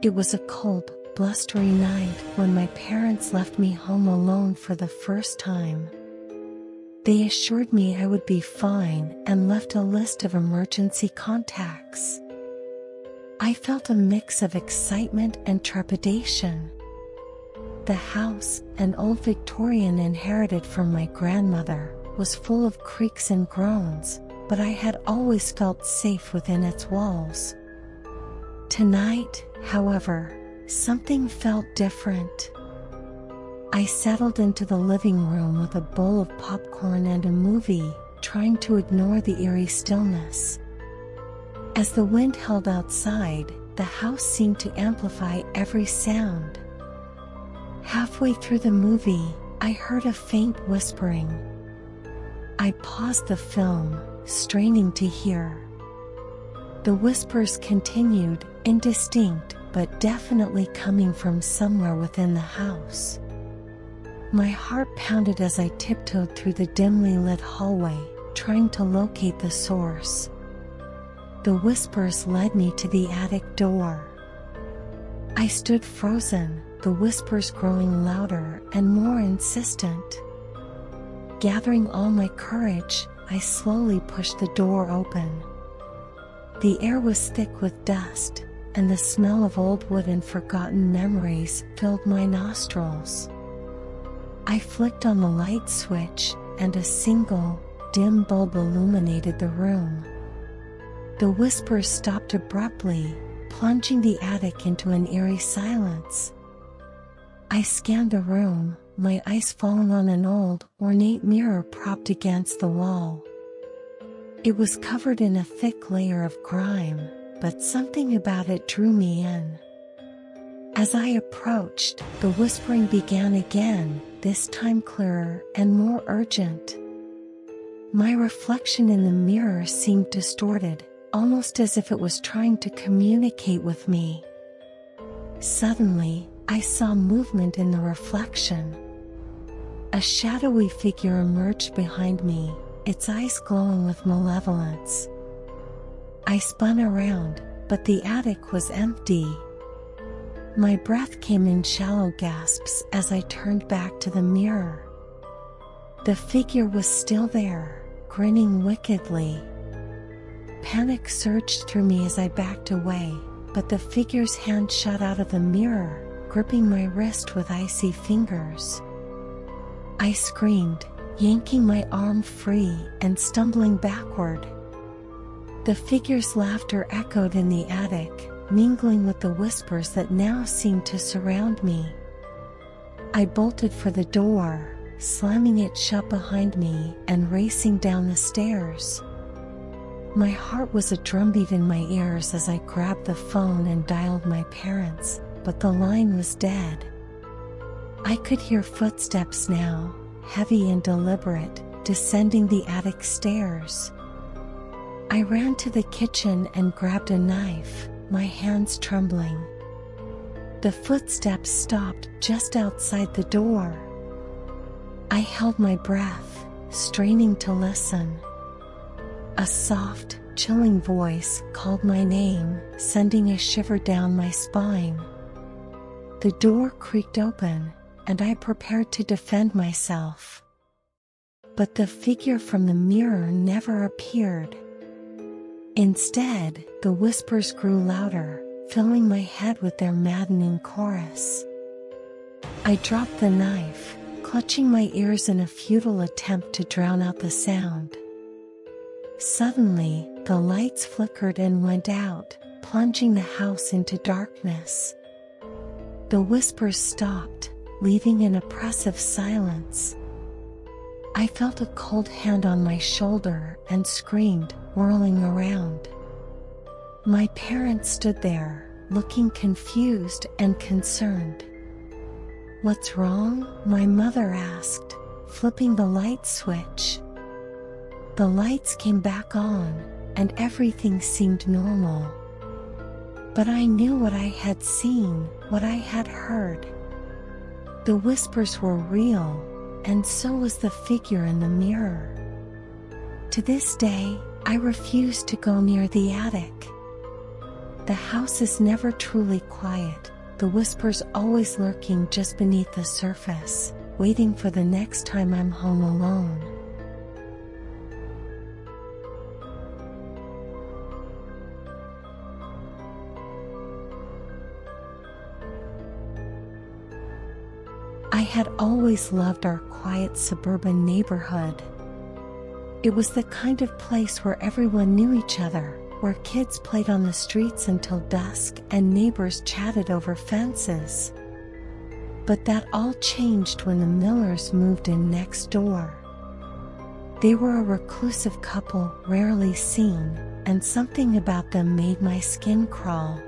It was a cold, blustery night when my parents left me home alone for the first time. They assured me I would be fine and left a list of emergency contacts. I felt a mix of excitement and trepidation. The house, an old Victorian inherited from my grandmother, was full of creaks and groans, but I had always felt safe within its walls. Tonight, however, something felt different. I settled into the living room with a bowl of popcorn and a movie, trying to ignore the eerie stillness. As the wind held outside, the house seemed to amplify every sound. Halfway through the movie, I heard a faint whispering. I paused the film, straining to hear. The whispers continued, indistinct, but definitely coming from somewhere within the house. My heart pounded as I tiptoed through the dimly lit hallway, trying to locate the source. The whispers led me to the attic door. I stood frozen, the whispers growing louder and more insistent. Gathering all my courage, I slowly pushed the door open. The air was thick with dust, and the smell of old wood and forgotten memories filled my nostrils. I flicked on the light switch, and a single, dim bulb illuminated the room. The whispers stopped abruptly, plunging the attic into an eerie silence. I scanned the room, my eyes falling on an old, ornate mirror propped against the wall. It was covered in a thick layer of grime, but something about it drew me in. As I approached, the whispering began again, this time clearer and more urgent. My reflection in the mirror seemed distorted, almost as if it was trying to communicate with me. Suddenly, I saw movement in the reflection. A shadowy figure emerged behind me, its eyes glowing with malevolence. I spun around, but the attic was empty. My breath came in shallow gasps as I turned back to the mirror. The figure was still there, grinning wickedly. Panic surged through me as I backed away, but the figure's hand shot out of the mirror, gripping my wrist with icy fingers. I screamed, yanking my arm free and stumbling backward. The figure's laughter echoed in the attic, mingling with the whispers that now seemed to surround me. I bolted for the door, slamming it shut behind me and racing down the stairs. My heart was a drumbeat in my ears as I grabbed the phone and dialed my parents, but the line was dead. I could hear footsteps now, heavy and deliberate, descending the attic stairs. I ran to the kitchen and grabbed a knife, my hands trembling. The footsteps stopped just outside the door. I held my breath, straining to listen. A soft, chilling voice called my name, sending a shiver down my spine. The door creaked open, and I prepared to defend myself. But the figure from the mirror never appeared. Instead, the whispers grew louder, filling my head with their maddening chorus. I dropped the knife, clutching my ears in a futile attempt to drown out the sound. Suddenly, the lights flickered and went out, plunging the house into darkness. The whispers stopped, leaving an oppressive silence. I felt a cold hand on my shoulder and screamed, whirling around. My parents stood there, looking confused and concerned. "What's wrong?" my mother asked, flipping the light switch. The lights came back on, and everything seemed normal. But I knew what I had seen, what I had heard. The whispers were real, and so was the figure in the mirror. To this day, I refuse to go near the attic. The house is never truly quiet, the whispers always lurking just beneath the surface, waiting for the next time I'm home alone. I had always loved our quiet suburban neighborhood. It was the kind of place where everyone knew each other, where kids played on the streets until dusk and neighbors chatted over fences. But that all changed when the Millers moved in next door. They were a reclusive couple, rarely seen, and something about them made my skin crawl.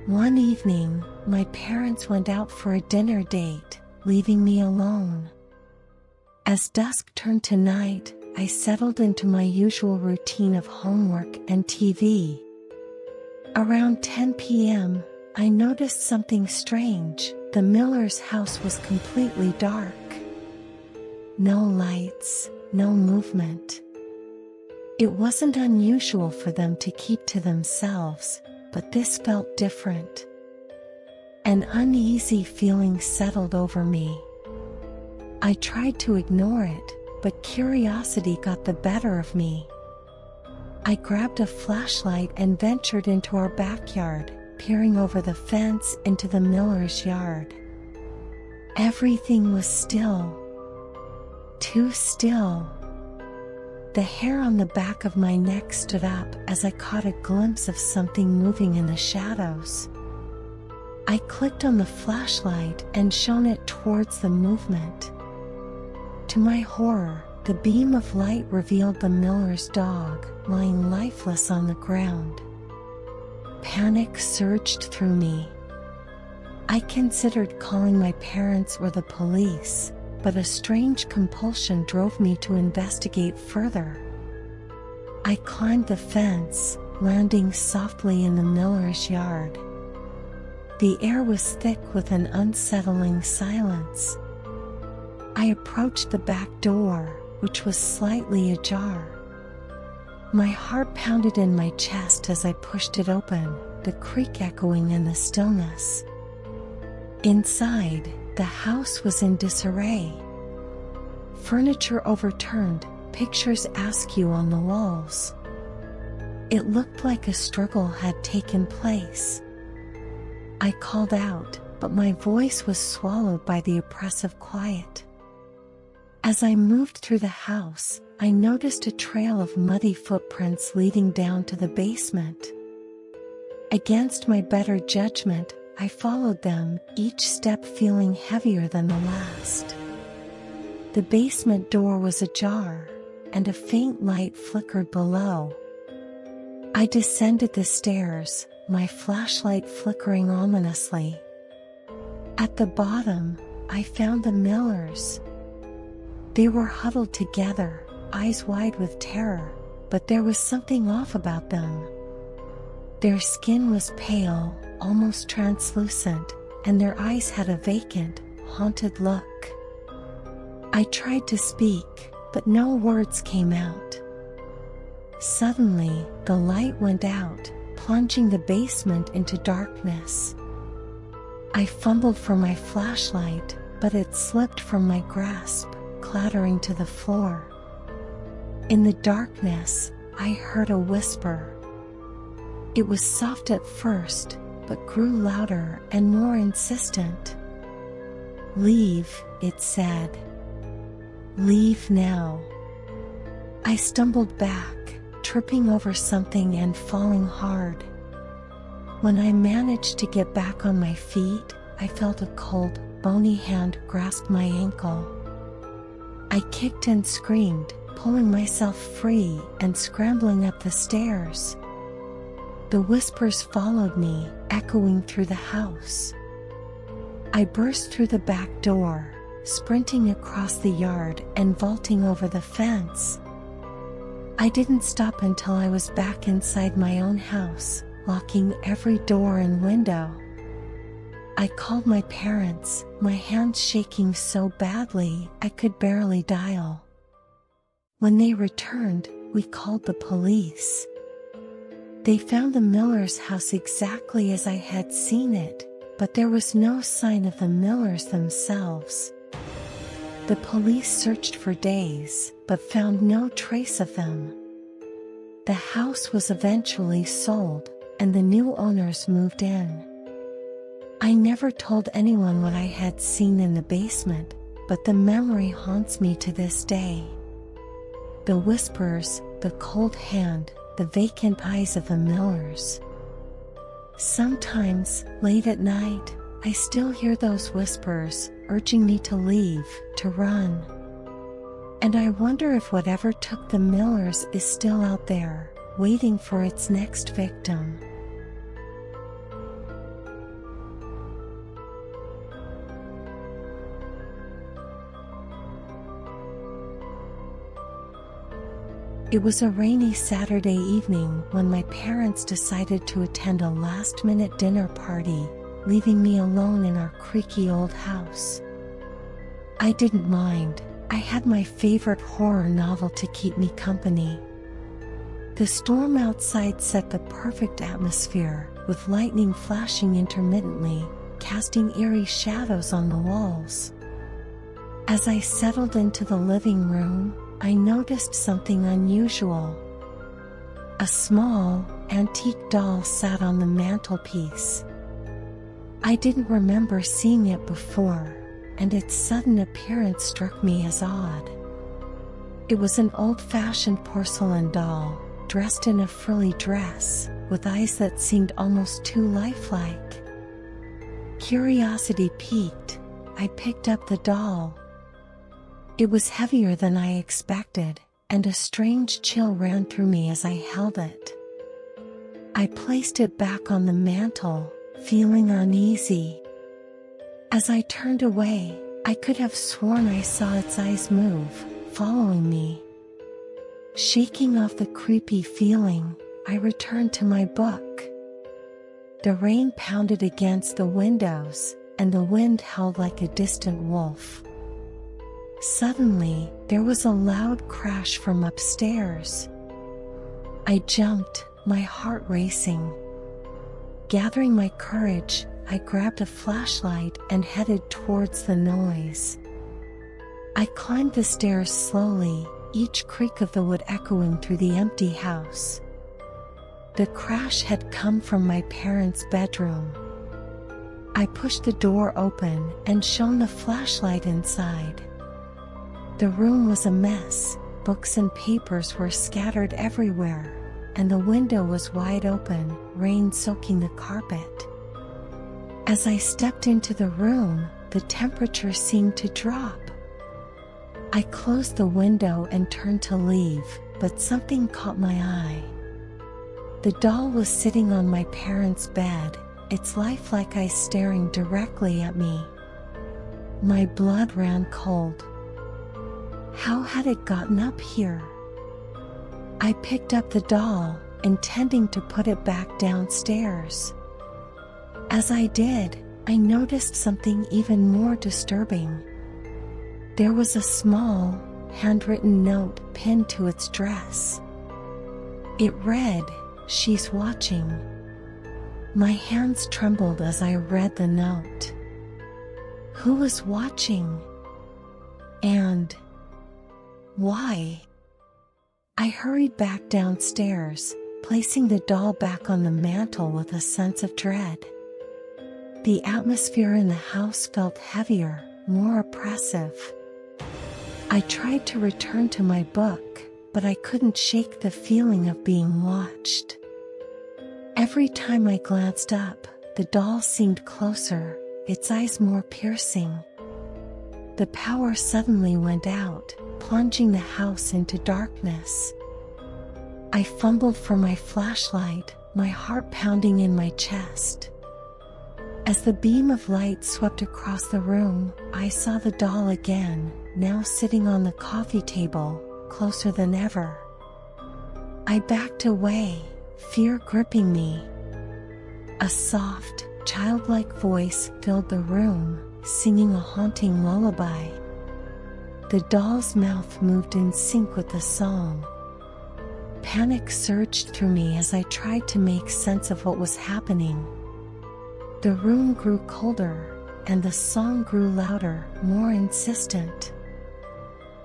One evening, my parents went out for a dinner date, leaving me alone. As dusk turned to night, I settled into my usual routine of homework and TV. Around 10 p.m., I noticed something strange. The Millers' house was completely dark. No lights, no movement. It wasn't unusual for them to keep to themselves, but this felt different. An uneasy feeling settled over me. I tried to ignore it, but curiosity got the better of me. I grabbed a flashlight and ventured into our backyard, peering over the fence into the Millers' yard. Everything was still. Too still. The hair on the back of my neck stood up as I caught a glimpse of something moving in the shadows. I clicked on the flashlight and shone it towards the movement. To my horror, the beam of light revealed the Miller's dog, lying lifeless on the ground. Panic surged through me. I considered calling my parents or the police, but a strange compulsion drove me to investigate further. I climbed the fence, landing softly in the Miller's yard. The air was thick with an unsettling silence. I approached the back door, which was slightly ajar. My heart pounded in my chest as I pushed it open, the creak echoing in the stillness. Inside, the house was in disarray. Furniture overturned, pictures askew on the walls. It looked like a struggle had taken place. I called out, but my voice was swallowed by the oppressive quiet. As I moved through the house, I noticed a trail of muddy footprints leading down to the basement. Against my better judgment, I followed them, each step feeling heavier than the last. The basement door was ajar, and a faint light flickered below. I descended the stairs, my flashlight flickering ominously. At the bottom, I found the Millers. They were huddled together, eyes wide with terror, but there was something off about them. Their skin was pale, almost translucent, and their eyes had a vacant, haunted look. I tried to speak, but no words came out. Suddenly, the light went out, plunging the basement into darkness. I fumbled for my flashlight, but it slipped from my grasp, clattering to the floor. In the darkness, I heard a whisper. It was soft at first, but grew louder and more insistent. "Leave," it said. "Leave now." I stumbled back, tripping over something and falling hard. When I managed to get back on my feet, I felt a cold, bony hand grasp my ankle. I kicked and screamed, pulling myself free and scrambling up the stairs. The whispers followed me, echoing through the house. I burst through the back door, sprinting across the yard and vaulting over the fence. I didn't stop until I was back inside my own house, locking every door and window. I called my parents, my hands shaking so badly I could barely dial. When they returned, we called the police. They found the Miller's house exactly as I had seen it, but there was no sign of the Millers themselves. The police searched for days, but found no trace of them. The house was eventually sold, and the new owners moved in. I never told anyone what I had seen in the basement, but the memory haunts me to this day. The whispers, the cold hand, the vacant eyes of the Millers. Sometimes, late at night, I still hear those whispers, urging me to leave, to run. And I wonder if whatever took the Millers is still out there, waiting for its next victim. It was a rainy Saturday evening when my parents decided to attend a last-minute dinner party, leaving me alone in our creaky old house. I didn't mind. I had my favorite horror novel to keep me company. The storm outside set the perfect atmosphere, with lightning flashing intermittently, casting eerie shadows on the walls. As I settled into the living room, I noticed something unusual. A small, antique doll sat on the mantelpiece. I didn't remember seeing it before, and its sudden appearance struck me as odd. It was an old-fashioned porcelain doll, dressed in a frilly dress, with eyes that seemed almost too lifelike. Curiosity piqued. I picked up the doll. It was heavier than I expected, and a strange chill ran through me as I held it. I placed it back on the mantel, feeling uneasy. As I turned away, I could have sworn I saw its eyes move, following me. Shaking off the creepy feeling, I returned to my book. The rain pounded against the windows, and the wind howled like a distant wolf. Suddenly, there was a loud crash from upstairs. I jumped, my heart racing. Gathering my courage, I grabbed a flashlight and headed towards the noise. I climbed the stairs slowly, each creak of the wood echoing through the empty house. The crash had come from my parents' bedroom. I pushed the door open and shone the flashlight inside. The room was a mess, books and papers were scattered everywhere, and the window was wide open, rain soaking the carpet. As I stepped into the room, the temperature seemed to drop. I closed the window and turned to leave, but something caught my eye. The doll was sitting on my parents' bed, its lifelike eyes staring directly at me. My blood ran cold. How had it gotten up here? I picked up the doll, intending to put it back downstairs. As I did, I noticed something even more disturbing. There was a small, handwritten note pinned to its dress. It read, "She's watching." My hands trembled as I read the note. Who was watching? And why? I hurried back downstairs, placing the doll back on the mantel with a sense of dread. The atmosphere in the house felt heavier, more oppressive. I tried to return to my book, but I couldn't shake the feeling of being watched. Every time I glanced up, the doll seemed closer, its eyes more piercing. The power suddenly went out, plunging the house into darkness. I fumbled for my flashlight, my heart pounding in my chest. As the beam of light swept across the room, I saw the doll again, now sitting on the coffee table, closer than ever. I backed away, fear gripping me. A soft, childlike voice filled the room, singing a haunting lullaby. The doll's mouth moved in sync with the song. Panic surged through me as I tried to make sense of what was happening. The room grew colder, and the song grew louder, more insistent.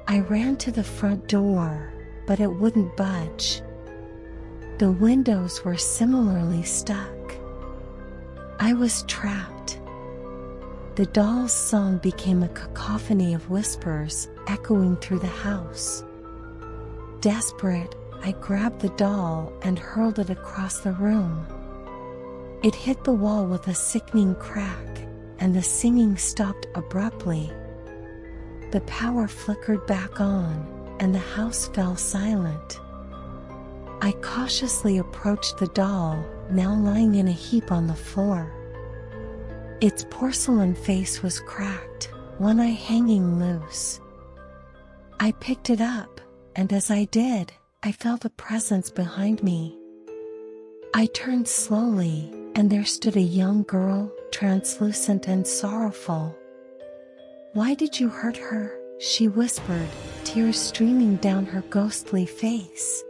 I ran to the front door, but it wouldn't budge. The windows were similarly stuck. I was trapped. The doll's song became a cacophony of whispers, echoing through the house. Desperate, I grabbed the doll and hurled it across the room. It hit the wall with a sickening crack, and the singing stopped abruptly. The power flickered back on, and the house fell silent. I cautiously approached the doll, now lying in a heap on the floor. Its porcelain face was cracked, one eye hanging loose. I picked it up, and as I did, I felt a presence behind me. I turned slowly, and there stood a young girl, translucent and sorrowful. "Why did you hurt her?" she whispered, tears streaming down her ghostly face.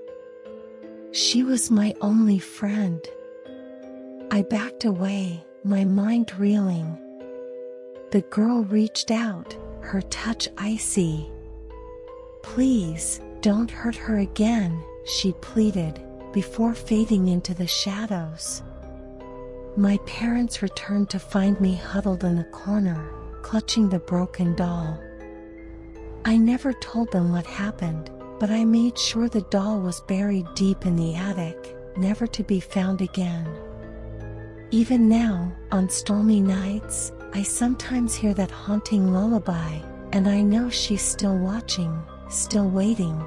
"She was my only friend." I backed away, my mind reeling. The girl reached out, her touch icy. "Please, don't hurt her again," she pleaded, before fading into the shadows. My parents returned to find me huddled in a corner, clutching the broken doll. I never told them what happened, but I made sure the doll was buried deep in the attic, never to be found again. Even now, on stormy nights, I sometimes hear that haunting lullaby, and I know she's still watching, still waiting.